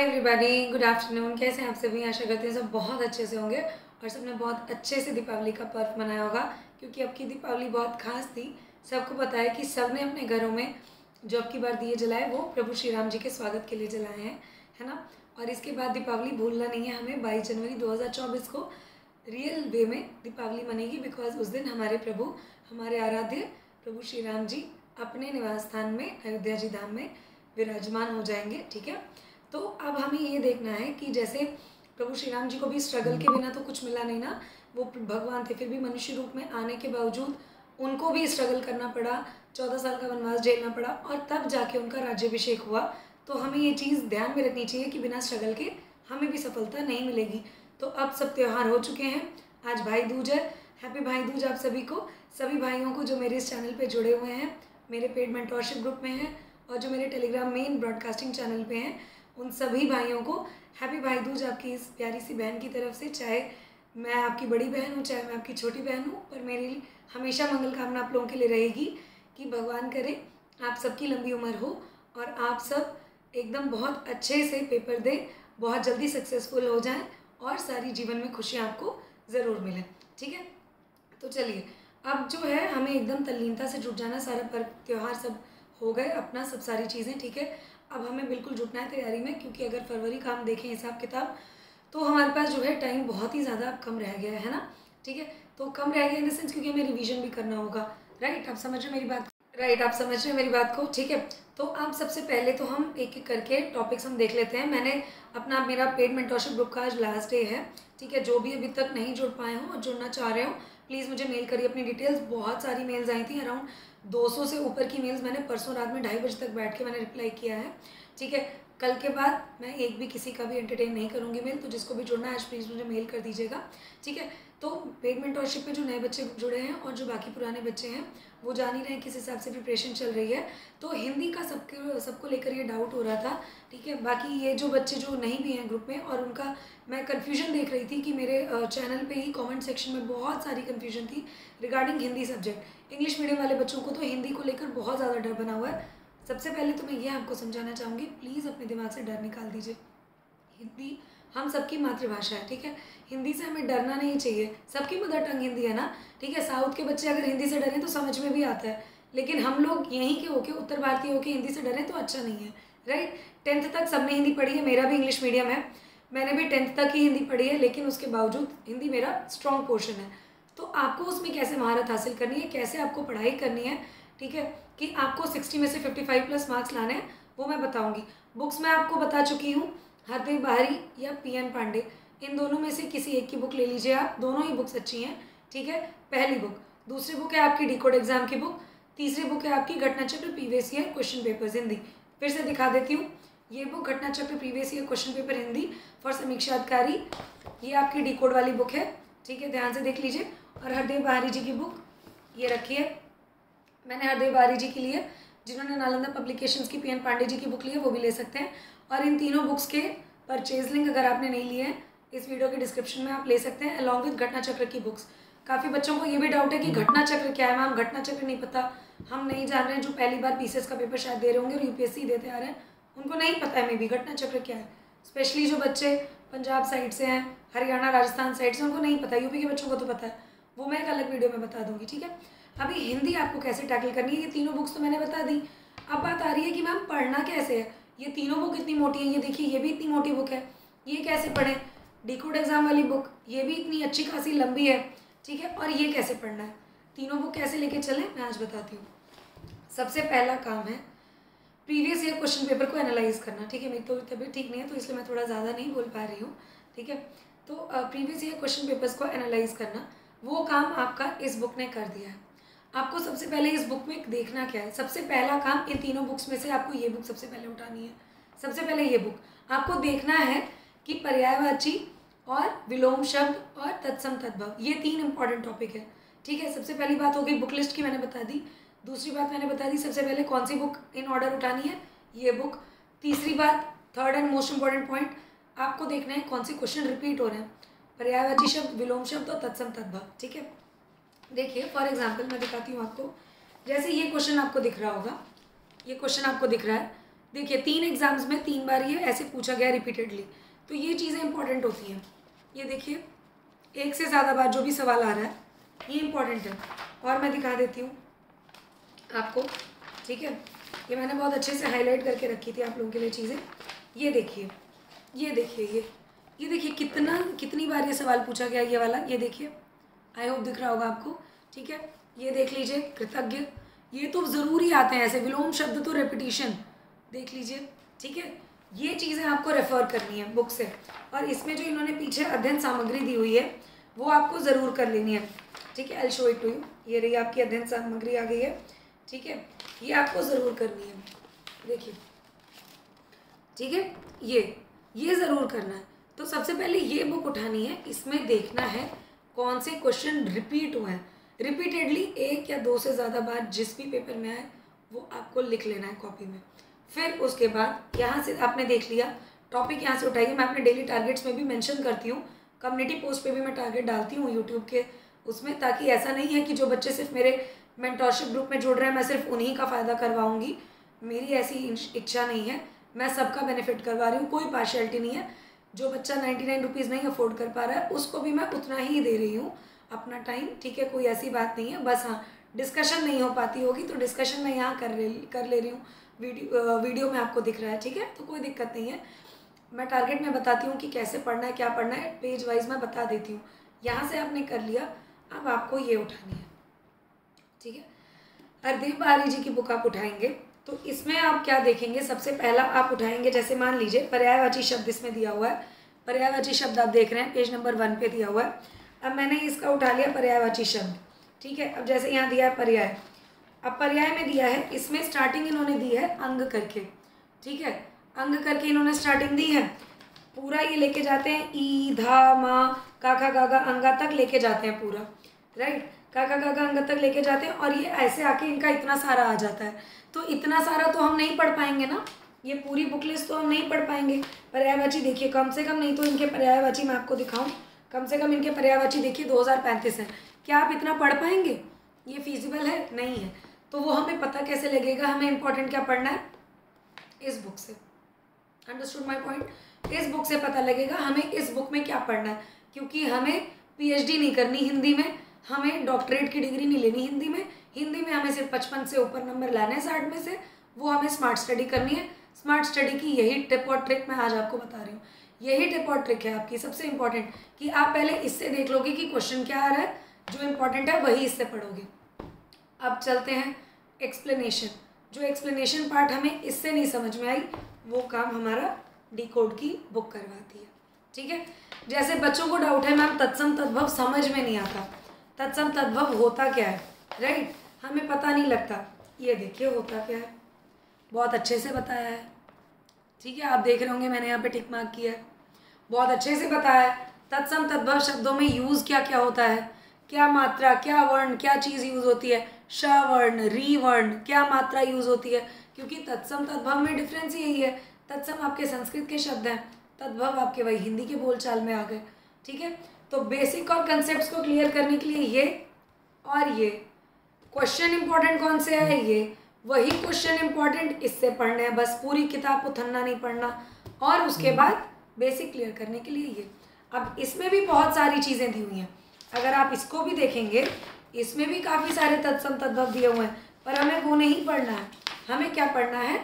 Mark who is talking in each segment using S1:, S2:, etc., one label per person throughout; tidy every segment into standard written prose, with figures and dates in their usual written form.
S1: Hi everybody, good afternoon. कैसे हैं आप सभी? आशा करते हैं सब बहुत अच्छे से होंगे और सबने बहुत अच्छे से दीपावली का पर्व मनाया होगा, क्योंकि अब की दीपावली बहुत खास थी। सबको पता है कि सबने अपने घरों में जो अब की बार दिए जलाए वो प्रभु श्री राम जी के स्वागत के लिए जलाए हैं, है ना। और इसके बाद दीपावली भूलना नहीं है हमें। 22 जनवरी 2024 को रियल वे में दीपावली मनेगी, बिकॉज उस दिन हमारे प्रभु, हमारे आराध्य प्रभु श्री राम जी अपने निवास स्थान में अयोध्या जी धाम में विराजमान हो जाएंगे। ठीक है, तो अब हमें ये देखना है कि जैसे प्रभु श्री राम जी को भी स्ट्रगल के बिना तो कुछ मिला नहीं ना, वो भगवान थे, फिर भी मनुष्य रूप में आने के बावजूद उनको भी स्ट्रगल करना पड़ा, 14 साल का वनवास झेलना पड़ा और तब जाके उनका राज्याभिषेक हुआ। तो हमें ये चीज़ ध्यान में रखनी चाहिए कि बिना स्ट्रगल के हमें भी सफलता नहीं मिलेगी। तो अब सब त्यौहार हो चुके हैं, आज भाई दूज है। हैप्पी भाई दूज आप सभी को, सभी भाइयों को जो मेरे इस चैनल पे जुड़े हुए हैं, मेरे पेड मेंटोरशिप ग्रुप में हैं और जो मेरे टेलीग्राम मेन ब्रॉडकास्टिंग चैनल पे हैं, उन सभी भाइयों को हैप्पी भाई दूज आपकी इस प्यारी सी बहन की तरफ से। चाहे मैं आपकी बड़ी बहन हूँ, चाहे मैं आपकी छोटी बहन हूँ, पर मेरी हमेशा मंगल कामना आप लोगों के लिए रहेगी कि भगवान करे आप सबकी लंबी उम्र हो और आप सब एकदम बहुत अच्छे से पेपर दें, बहुत जल्दी सक्सेसफुल हो जाएं और सारी जीवन में खुशियाँ आपको ज़रूर मिलें। ठीक है, तो चलिए अब जो है हमें एकदम तल्लीनता से जुट जाना। सारा पर्व त्यौहार सब हो गए अपना, सब सारी चीज़ें। ठीक है, अब हमें बिल्कुल जुटना है तैयारी में, क्योंकि अगर फरवरी का हम देखें हिसाब किताब तो हमारे पास जो है टाइम बहुत ही ज़्यादा कम रह गया है ना। ठीक है, तो कम रह गया इन द सेंस क्योंकि हमें रिवीजन भी करना होगा। राइट, आप समझ रहे मेरी बात? राइट, आप समझ रहे मेरी बात को? ठीक है, तो अब सबसे पहले तो हम एक एक करके टॉपिक्स हम देख लेते हैं। मैंने अपना मेरा पेड मेंटोरशिप ग्रुप का आज लास्ट डे है। ठीक है, जो भी अभी तक नहीं जुड़ पाए हों और जुड़ना चाह रहे हो प्लीज़ मुझे मेल करिए अपनी डिटेल्स। बहुत सारी मेल्स आई थी, अराउंड 200 से ऊपर की मेल्स मैंने परसों रात में 2:30 बजे तक बैठ के मैंने रिप्लाई किया है। ठीक है, कल के बाद मैं एक भी किसी का भी एंटरटेन नहीं करूँगी मेल, तो जिसको भी जुड़ना है आज प्लीज़ मुझे मेल कर दीजिएगा। ठीक है, तो पेड मेंटोरशिप में जो नए बच्चे जुड़े हैं और जो बाकी पुराने बच्चे हैं वो जान ही रहे हैं किस हिसाब से प्रिपरेशन चल रही है। तो हिंदी का सबको लेकर ये डाउट हो रहा था। ठीक है, बाकी ये जो बच्चे जो नहीं भी हैं ग्रुप में और उनका मैं कन्फ्यूजन देख रही थी कि मेरे चैनल पे ही कमेंट सेक्शन में बहुत सारी कन्फ्यूजन थी regarding Hindi subject. English medium वाले बच्चों को तो हिंदी को लेकर बहुत ज़्यादा डर बना हुआ है। सबसे पहले तो मैं ये आपको समझाना चाहूँगी, प्लीज़ अपने दिमाग से डर निकाल दीजिए। हिंदी हम सबकी मातृभाषा है। ठीक है, हिंदी से हमें डरना नहीं चाहिए, सबकी मदर टंग हिंदी है ना। ठीक है, साउथ के बच्चे अगर हिंदी से डरें तो समझ में भी आता है, लेकिन हम लोग यहीं के होके, उत्तर भारतीय होके हिंदी से डरें तो अच्छा नहीं है। राइट, 10th तक सबने हिंदी पढ़ी है, मेरा भी इंग्लिश मीडियम है, मैंने भी 10th तक ही हिंदी पढ़ी है, लेकिन उसके बावजूद हिंदी मेरा स्ट्रॉन्ग पोर्शन है। तो आपको उसमें कैसे महारत हासिल करनी है, कैसे आपको पढ़ाई करनी है, ठीक है, कि आपको 60 में से 55+ मार्क्स लाने हैं, वो मैं बताऊँगी। बुक्स मैं आपको बता चुकी हूँ, हरदेव बाहरी या PN पांडे, इन दोनों में से किसी एक की बुक ले लीजिए आप, दोनों ही बुक्स अच्छी हैं। ठीक है, पहली बुक। दूसरी बुक है आपकी डिकोड एग्जाम की बुक। तीसरी बुक है आपकी Ghatna Chakra previous year question papers Hindi. फिर से दिखा देती हूँ, ये book Ghatna Chakra previous year question paper Hindi for समीक्षाधिकारी, ये आपकी डिकोड वाली बुक है। ठीक है, ध्यान से देख लीजिए। और हरदेव बाहरी जी की बुक ये रखी है, मैंने हरदेव बाहरी जी की लिए, जिन्होंने नालंदा पब्लिकेशंस की PN पांडे जी की बुक ली है वो भी ले सकते हैं। और इन तीनों बुक्स के परचेज लिंक अगर आपने नहीं लिए हैं इस वीडियो के डिस्क्रिप्शन में आप ले सकते हैं, अलॉन्ग विद घटना चक्र की बुक्स। काफ़ी बच्चों को ये भी डाउट है कि घटना चक्र क्या है मैम, घटना चक्र नहीं पता, हम नहीं जान रहे हैं। जो पहली बार PCS का पेपर शायद दे रहे होंगे और UPSC देते आ रहे हैं, उनको नहीं पता है मे बी घटना चक्र क्या है। स्पेशली जो बच्चे पंजाब साइड से हैं, हरियाणा राजस्थान साइड से, उनको नहीं पता। यूपी के बच्चों को तो पता है, वो मैं एक अलग वीडियो में बता दूंगी। ठीक है, अभी हिंदी आपको कैसे टैकल करनी है, ये तीनों बुक्स तो मैंने बता दी। अब बात आ रही है कि मैम पढ़ना कैसे है। ये तीनों बुक इतनी मोटी है, ये देखिए ये भी इतनी मोटी बुक है, ये कैसे पढ़ें। डिकोड एग्जाम वाली बुक ये भी इतनी अच्छी खासी लंबी है। ठीक है, और ये कैसे पढ़ना है, तीनों बुक कैसे लेके चलें मैं आज बताती हूँ। सबसे पहला काम है प्रीवियस ईयर क्वेश्चन पेपर को एनालाइज करना। ठीक है, मेरी तो तबीयत ठीक नहीं है तो इसलिए मैं थोड़ा ज़्यादा नहीं बोल पा रही हूँ। ठीक है, तो प्रीवियस ईयर क्वेश्चन पेपर्स को एनालाइज करना, वो काम आपका इस बुक ने कर दिया है। आपको सबसे पहले इस बुक में देखना क्या है, सबसे पहला काम इन तीनों बुक्स में से आपको ये बुक सबसे पहले उठानी है। सबसे पहले ये बुक आपको देखना है कि पर्यायवाची और विलोम शब्द और तत्सम तद्भव, ये 3 इंपॉर्टेंट टॉपिक है। ठीक है, सबसे पहली बात हो गई बुक लिस्ट की, मैंने बता दी। दूसरी बात मैंने बता दी सबसे पहले कौन सी बुक इन ऑर्डर उठानी है, ये बुक। तीसरी बात, third and most important point, आपको देखना है कौन से क्वेश्चन रिपीट हो रहे हैं, पर्यायवाची शब्द, विलोम शब्द और तत्सम तद्भव। ठीक है, देखिए फॉर एग्जाम्पल मैं दिखाती हूँ आपको। जैसे ये क्वेश्चन आपको दिख रहा होगा, ये क्वेश्चन आपको दिख रहा है, देखिए 3 एग्जाम्स में 3 बार ये ऐसे पूछा गया रिपीटेडली, तो ये चीज़ें इंपॉर्टेंट होती हैं। ये देखिए एक से ज़्यादा बार जो भी सवाल आ रहा है ये इंपॉर्टेंट है। और मैं दिखा देती हूँ आपको, ठीक है, ये मैंने बहुत अच्छे से हाईलाइट करके रखी थी आप लोगों के लिए चीज़ें। ये देखिए, ये देखिए, ये देखिए कितनी बार ये सवाल पूछा गया, ये वाला, ये देखिए, आई होप दिख रहा होगा आपको, ठीक है। ये देख लीजिए कृतज्ञ, ये तो ज़रूरी आते हैं ऐसे, विलोम शब्द तो रेपिटिशन, देख लीजिए, ठीक है। ये चीज़ें आपको रेफ़र करनी है बुक से, और इसमें जो इन्होंने पीछे अध्ययन सामग्री दी हुई है वो आपको ज़रूर कर लेनी है, ठीक है। I show it to you, ये रही आपकी अध्ययन सामग्री आ गई है, ठीक है, ये आपको ज़रूर करनी है, देखिए, ठीक है। ये ज़रूर करना है। तो सबसे पहले ये बुक उठानी है, इसमें देखना है कौन से क्वेश्चन रिपीट हुए हैं, रिपीटेडली 1 या 2 से ज़्यादा बार जिस भी पेपर में आए वो आपको लिख लेना है कॉपी में। फिर उसके बाद यहाँ से आपने देख लिया, टॉपिक यहाँ से उठाइए, मैं अपने डेली टारगेट्स में भी मेंशन करती हूँ, कम्युनिटी पोस्ट पे भी मैं टारगेट डालती हूँ यूट्यूब के उसमें, ताकि ऐसा नहीं है कि जो बच्चे सिर्फ मेरे मेंटोरशिप ग्रुप में जुड़ रहे हैं मैं सिर्फ उन्हीं का फ़ायदा करवाऊँगी, मेरी ऐसी इच्छा नहीं है, मैं सबका बेनिफिट करवा रही हूँ, कोई पार्शियलिटी नहीं है। जो बच्चा 99 रुपीज़ नहीं अफोर्ड कर पा रहा है उसको भी मैं उतना ही दे रही हूँ अपना टाइम, ठीक है, कोई ऐसी बात नहीं है। बस हाँ, डिस्कशन नहीं हो पाती होगी तो डिस्कशन मैं यहाँ कर ले रही हूँ, वीडियो में आपको दिख रहा है, ठीक है, तो कोई दिक्कत नहीं है। मैं टारगेट में बताती हूँ कि कैसे पढ़ना है, क्या पढ़ना है, पेज वाइज मैं बता देती हूँ। यहाँ से आपने कर लिया, अब आपको ये उठानी है, ठीक है। हरदेव बहारी जी की बुक आप उठाएंगे तो इसमें आप क्या देखेंगे, सबसे पहला आप उठाएंगे, जैसे मान लीजिए पर्यायवाची शब्द इसमें दिया हुआ है, पर्यायवाची शब्द आप देख रहे हैं पेज नंबर 1 पे दिया हुआ है। अब मैंने इसका उठा लिया पर्यायवाची शब्द, ठीक है। अब जैसे यहाँ दिया है पर्याय, अब पर्याय में दिया है, इसमें स्टार्टिंग इन्होंने दी है अंग करके, ठीक है, अंग करके इन्होंने स्टार्टिंग दी है, पूरा ये लेके जाते हैं ई धा मा काका गागा अंगा तक लेके जाते हैं पूरा, राइट, काका गागा अंग तक लेके जाते हैं, और ये ऐसे आके इनका इतना सारा आ जाता है। तो इतना सारा तो हम नहीं पढ़ पाएंगे ना, ये पूरी बुक लिस्ट तो हम नहीं पढ़ पाएंगे। पर्यायवाची देखिए, कम से कम नहीं तो इनके पर्यायवाची मैं आपको दिखाऊं, कम से कम इनके पर्यायवाची देखिए 2035 है, क्या आप इतना पढ़ पाएंगे? ये फिजिबल है? नहीं है। तो वो हमें पता कैसे लगेगा हमें इंपॉर्टेंट क्या पढ़ना है? इस बुक से। Understood my point? इस बुक से पता लगेगा हमें इस बुक में क्या पढ़ना है, क्योंकि हमें पीएचडी नहीं करनी हिंदी में, हमें डॉक्टरेट की डिग्री नहीं लेनी हिंदी में, हिंदी में हमें सिर्फ 55 से ऊपर नंबर लाने हैं 60 में से, वो हमें स्मार्ट स्टडी करनी है। स्मार्ट स्टडी की यही टिप और ट्रिक मैं आज आपको बता रही हूँ, यही टिप और ट्रिक है आपकी सबसे इंपॉर्टेंट, कि आप पहले इससे देख लोगे कि क्वेश्चन क्या आ रहा है, जो इम्पोर्टेंट है वही इससे पढ़ोगे। अब चलते हैं एक्सप्लेनेशन, जो एक्सप्लेनेशन पार्ट हमें इससे नहीं समझ में आई वो काम हमारा डिकोड की बुक करवाती है, ठीक है। जैसे बच्चों को डाउट है मैम तत्सम तद्भव समझ में नहीं आता, तत्सम तद्भव होता क्या है, राइट, हमें पता नहीं लगता, ये देखिए होता क्या है, बहुत अच्छे से बताया है, ठीक है, आप देख रहे होंगे मैंने यहाँ पे टिक मार्क किया है, बहुत अच्छे से बताया है। तत्सम तद्भव शब्दों में यूज़ क्या क्या होता है, क्या मात्रा, क्या वर्ण, क्या चीज़ यूज़ होती है, श वर्ण, री वर्ण, क्या मात्रा यूज़ होती है, क्योंकि तत्सम तद्भव में डिफरेंस यही है, तत्सम आपके संस्कृत के शब्द हैं, तद्भव आपके वही हिंदी के बोलचाल में आ गए, ठीक है। तो बेसिक और कंसेप्ट को क्लियर करने के लिए ये और ये क्वेश्चन इंपॉर्टेंट कौन से है, ये वही क्वेश्चन इंपॉर्टेंट इससे पढ़ने हैं, बस पूरी किताब को थन्ना नहीं पढ़ना, और उसके बाद बेसिक क्लियर करने के लिए ये। अब इसमें भी बहुत सारी चीज़ें दी हुई हैं, अगर आप इसको भी देखेंगे इसमें भी काफ़ी सारे तत्सम तद्भव दिए हुए हैं, पर हमें वो नहीं पढ़ना है, हमें क्या पढ़ना है,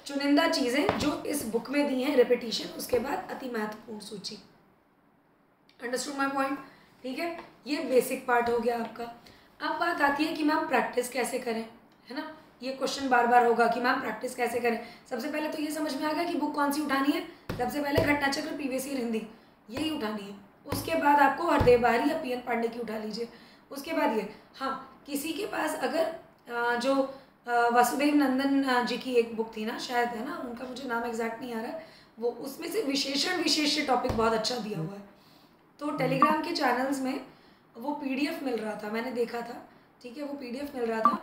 S1: चुनिंदा चीज़ें जो इस बुक में दी हैं, रेपिटेशन, उसके बाद अति महत्वपूर्ण सूची। Understood my point? ठीक है, ये बेसिक पार्ट हो गया आपका। अब बात आती है कि मैम प्रैक्टिस कैसे करें, है ना, ये क्वेश्चन बार बार होगा कि मैम प्रैक्टिस कैसे करें। सबसे पहले तो ये समझ में आ गया कि बुक कौन सी उठानी है, सबसे पहले घटना चक्र प्रीवियस ईयर हिंदी यही उठानी है, उसके बाद आपको हरदेव बहारी या पीएन पांडे की उठा लीजिए, उसके बाद ये। हाँ, किसी के पास अगर जो वासुदेव नंदन जी की एक बुक थी ना शायद, है ना, उनका मुझे नाम एग्जैक्ट नहीं आ रहा है, वो उसमें से विशेषण विशेष टॉपिक बहुत अच्छा दिया हुआ है, तो टेलीग्राम के चैनल्स में वो पीडीएफ मिल रहा था, मैंने देखा था, ठीक है, वो पीडीएफ मिल रहा था,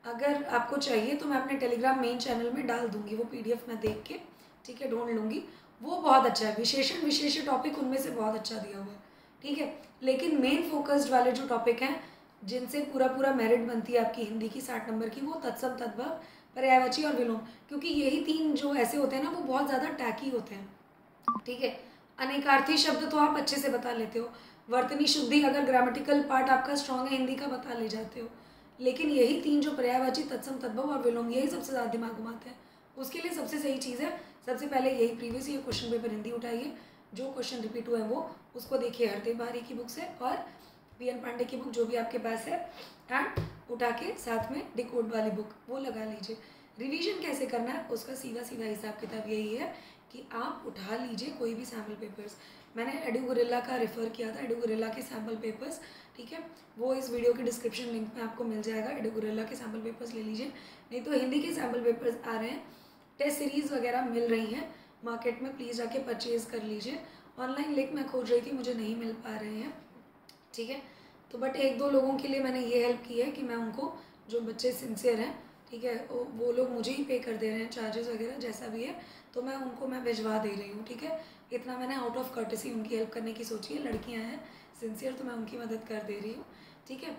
S1: अगर आपको चाहिए तो मैं अपने टेलीग्राम मेन चैनल में डाल दूंगी वो पीडीएफ, मैं देख के, ठीक है, ढूंढ लूँगी, वो बहुत अच्छा है, विशेषण विशेष टॉपिक उनमें से बहुत अच्छा दिया हुआ है, ठीक है। लेकिन मेन फोकस्ड वाले जो टॉपिक हैं जिनसे पूरा पूरा मेरिट बनती है आपकी हिंदी की 60 नंबर की, वो तत्सम तद्भव, पर्यायवाची और विलोम, क्योंकि यही 3 जो ऐसे होते हैं ना वो बहुत ज़्यादा टैकी होते हैं, ठीक है। अनेकार्थी शब्द तो आप अच्छे से बता लेते हो, वर्तनी शुद्धि अगर ग्रामेटिकल पार्ट आपका स्ट्रांग है हिंदी का बता ले जाते हो, लेकिन यही 3 जो पर्यायवाची, तत्सम, तद्भव और विलोम, यही सबसे ज़्यादा दिमाग घुमाते हैं। उसके लिए सबसे सही चीज़ है, सबसे पहले यही previous year question paper Hindi उठाइए, जो क्वेश्चन रिपीट हुए हैं वो उसको देखिए हरदेव बारी की बुक से और वीएन पांडे की बुक जो भी आपके पास है, एंड उठा के साथ में डिकोड वाली बुक वो लगा लीजिए। रिवीजन कैसे करना है उसका सीधा सीधा हिसाब किताब यही है कि आप उठा लीजिए कोई भी सैम्पल पेपर्स। मैंने एडुगोरिल्ला का रेफ़र किया था, एडुगोरिल्ला के सैम्पल पेपर्स, ठीक है, वो इस वीडियो के डिस्क्रिप्शन लिंक में आपको मिल जाएगा। एडुगोरिल्ला के सैम्पल पेपर्स ले लीजिए, नहीं तो हिंदी के सैम्पल पेपर्स आ रहे हैं, टेस्ट सीरीज़ वगैरह मिल रही हैं मार्केट में, प्लीज़ जाके परचेज़ कर लीजिए। ऑनलाइन लिंक मैं खोज रही थी, मुझे नहीं मिल पा रहे हैं, ठीक है। तो बट 1-2 लोगों के लिए मैंने ये हेल्प की है कि मैं उनको, जो बच्चे सिंसियर हैं, ठीक है, वो लोग मुझे ही पे कर दे रहे हैं चार्जेस वगैरह जैसा भी है, तो मैं उनको मैं भिजवा दे रही हूँ, ठीक है। इतना मैंने आउट ऑफ कर्टेसी उनकी हेल्प करने की सोची है, लड़कियाँ हैं सिंसियर तो मैं उनकी मदद कर दे रही हूँ, ठीक है।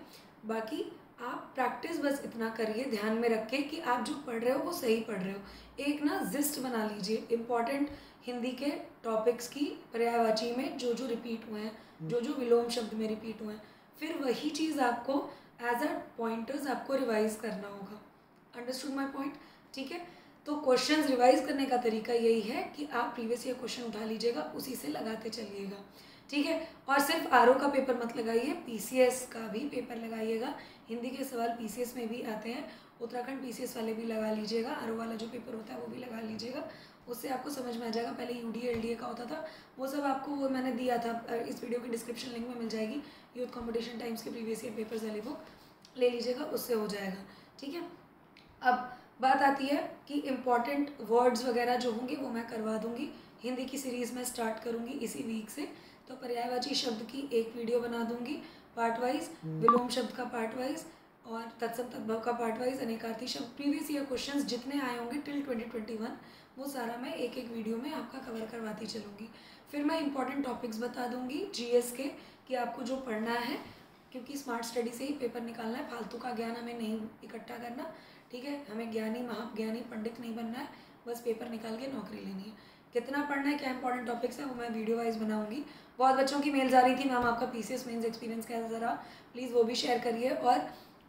S1: बाकी आप प्रैक्टिस बस इतना करिए ध्यान में रख के कि आप जो पढ़ रहे हो वो सही पढ़ रहे हो। एक ना जिस्ट बना लीजिए इम्पॉर्टेंट हिंदी के टॉपिक्स की, पर्यायवाची में जो जो रिपीट हुए हैं, जो जो विलोम शब्द में रिपीट हुए हैं, फिर वही चीज़ आपको एज अ पॉइंटर्स आपको रिवाइज करना होगा। अंडरस्टूड माई पॉइंट, ठीक है। तो क्वेश्चंस रिवाइज करने का तरीका यही है कि आप प्रीवियस ईयर क्वेश्चन उठा लीजिएगा, उसी से लगाते चलिएगा, ठीक है। और सिर्फ आरओ का पेपर मत लगाइए, पीसीएस का भी पेपर लगाइएगा। हिंदी के सवाल पीसीएस में भी आते हैं, उत्तराखंड पीसीएस वाले भी लगा लीजिएगा, आरओ वाला जो पेपर होता है वो भी लगा लीजिएगा, उससे आपको समझ में आ जाएगा। पहले यूडीए एलडीए का होता था, वो सब आपको वो मैंने दिया था, इस वीडियो के डिस्क्रिप्शन लिंक में मिल जाएगी, यूथ कॉम्पिटिशन टाइम्स के प्रीवियस ईयर पेपर्स वाली बुक ले लीजिएगा, उससे हो जाएगा, ठीक है। अब बात आती है कि इम्पॉर्टेंट वर्ड्स वगैरह जो होंगे वो मैं करवा दूंगी, हिंदी की सीरीज़ में स्टार्ट करूंगी इसी वीक से, तो पर्यायवाची शब्द की एक वीडियो बना दूंगी पार्ट वाइज, विलोम शब्द का पार्ट वाइज और तत्सम तद्भव का पार्ट वाइज, अनेकार्थी शब्द प्रीवियस ईयर क्वेश्चंस जितने आए होंगे टिल 2021 वो सारा मैं एक एक वीडियो में आपका कवर करवाती चलूँगी। फिर मैं इंपॉर्टेंट टॉपिक्स बता दूंगी जीएस के कि आपको जो पढ़ना है, क्योंकि स्मार्ट स्टडी से ही पेपर निकालना है, फालतू का ज्ञान हमें नहीं इकट्ठा करना, ठीक है। हमें ज्ञानी महाज्ञानी पंडित नहीं बनना है, बस पेपर निकाल के नौकरी लेनी है। कितना पढ़ना है, क्या इंपॉर्टेंट टॉपिक्स है वो मैं वीडियो वाइज बनाऊंगी। बहुत बच्चों की मेल्स आ रही थी, मैम आपका पीसीएस मेंस एक्सपीरियंस कैसा रहा, प्लीज़ वो भी शेयर करिए, और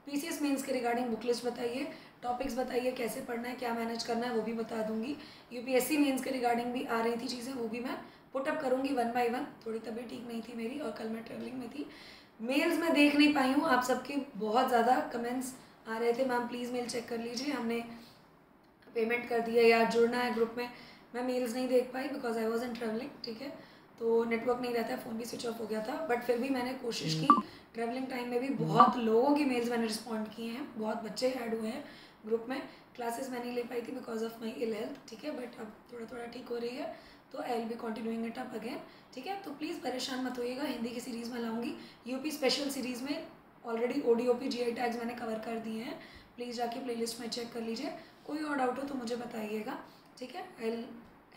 S1: पीसीएस मेंस के रिगार्डिंग बुक लिस्ट बताइए, टॉपिक्स बताइए, कैसे पढ़ना है, क्या मैनेज करना है वो भी बता दूंगी। यूपीएससी मेंस के रिगार्डिंग भी आ रही थी चीज़ें, वो भी मैं पुटअप करूँगी 1 बाय 1। थोड़ी तबीयत ठीक नहीं थी मेरी और कल मैं ट्रेवलिंग में थी, मेल्स मैं देख नहीं पाई हूँ, आप सबके बहुत ज़्यादा कमेंट्स आ रहे थे, मैम प्लीज़ मेल चेक कर लीजिए, हमने पेमेंट कर दिया या जुड़ना है ग्रुप में, मैं मेल्स नहीं देख पाई because I was in travelling, ठीक है। तो नेटवर्क नहीं रहता है, फ़ोन भी स्विच ऑफ हो गया था, बट फिर भी मैंने कोशिश की, ट्रैवलिंग टाइम में भी बहुत लोगों की मेल्स मैंने रिस्पॉन्ड किए हैं, बहुत बच्चे ऐड हुए हैं ग्रुप में। क्लासेस मैं नहीं ले पाई थी because of my ill health, ठीक है, बट अब थोड़ा थोड़ा ठीक हो रही है, तो I will be continuing it up again, ठीक है। तो प्लीज़ परेशान मत होइएगा, हिंदी की सीरीज़ में लाऊंगी, यूपी स्पेशल सीरीज़ में ऑलरेडी ओडीओपी जीआई टैग्स मैंने कवर कर दिए हैं, प्लीज़ जाके प्लेलिस्ट में चेक कर लीजिए। कोई और डाउट हो तो मुझे बताइएगा, ठीक है, I will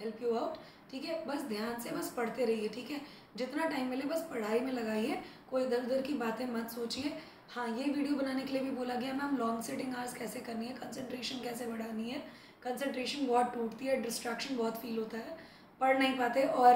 S1: help you out, ठीक है। बस ध्यान से बस पढ़ते रहिए, ठीक है, जितना टाइम मिले बस पढ़ाई में लगाइए, कोई इधर उधर की बातें मत सोचिए। हाँ, ये वीडियो बनाने के लिए भी बोला गया मैम लॉन्ग सिटिंग आवर्स कैसे करनी है, कंसंट्रेशन कैसे बढ़ानी है, कंसंट्रेशन बहुत टूटती है, डिस्ट्रैक्शन बहुत फील होता है, पढ़ नहीं पाते और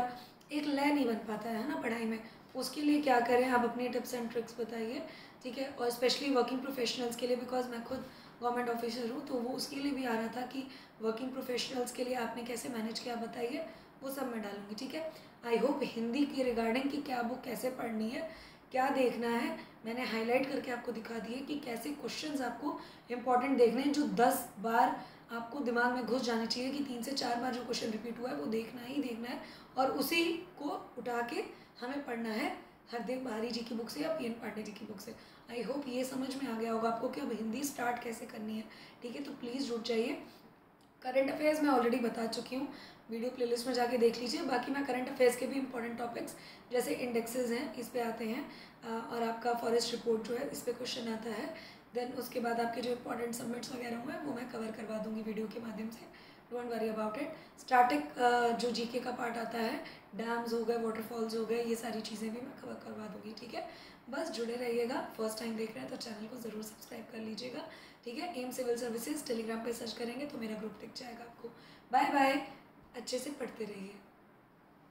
S1: एक लय नहीं बन पाता है ना पढ़ाई में, उसके लिए क्या करें आप अपनी टिप्स एंड ट्रिक्स बताइए, ठीक है। और स्पेशली वर्किंग प्रोफेशनल्स के लिए, बिकॉज मैं खुद गवर्नमेंट ऑफिसर हूँ, तो वो उसके लिए भी आ रहा था कि वर्किंग प्रोफेशनल्स के लिए आपने कैसे मैनेज किया बताइए, वो सब मैं डालूंगी, ठीक है। आई होप हिंदी की रिगार्डिंग कि क्या बुक कैसे पढ़नी है, क्या देखना है, मैंने हाईलाइट करके आपको दिखा दिए कि कैसे क्वेश्चंस आपको इंपॉर्टेंट देखने हैं, जो 10 बार आपको दिमाग में घुस जाने चाहिए कि 3 से 4 बार जो क्वेश्चन रिपीट हुआ है वो देखना ही देखना है, और उसी को उठा के हमें पढ़ना है हरदेव बारी जी की बुक से या पीएन पांडे जी की बुक से। आई होप ये समझ में आ गया होगा आपको कि अब हिंदी स्टार्ट कैसे करनी है, ठीक है। तो प्लीज़ जुड़ जाइए। करंट अफेयर्स मैं ऑलरेडी बता चुकी हूँ, वीडियो प्लेलिस्ट में जाके देख लीजिए। बाकी मैं करंट अफेयर्स के भी इंपॉर्टेंट टॉपिक्स जैसे इंडेक्सेस हैं इस पे आते हैं, और आपका फॉरेस्ट रिपोर्ट जो है इस पे क्वेश्चन आता है, देन उसके बाद आपके जो इंपॉर्टेंट सबमिट्स वगैरह हुए हैं वो मैं कवर करवा दूँगी वीडियो के माध्यम से, don't worry about it. Starting जो जीके का पार्ट आता है, डैम्स हो गए, वाटरफॉल्स हो गए, ये सारी चीज़ें भी मैं कवर करवा दूँगी, ठीक है। बस जुड़े रहिएगा। फर्स्ट टाइम देख रहे हैं तो चैनल को ज़रूर सब्सक्राइब कर लीजिएगा, ठीक है। एम सिविल सर्विसेज टेलीग्राम पे सर्च करेंगे तो मेरा ग्रुप दिख जाएगा आपको। बाय बाय, अच्छे से पढ़ते रहिए।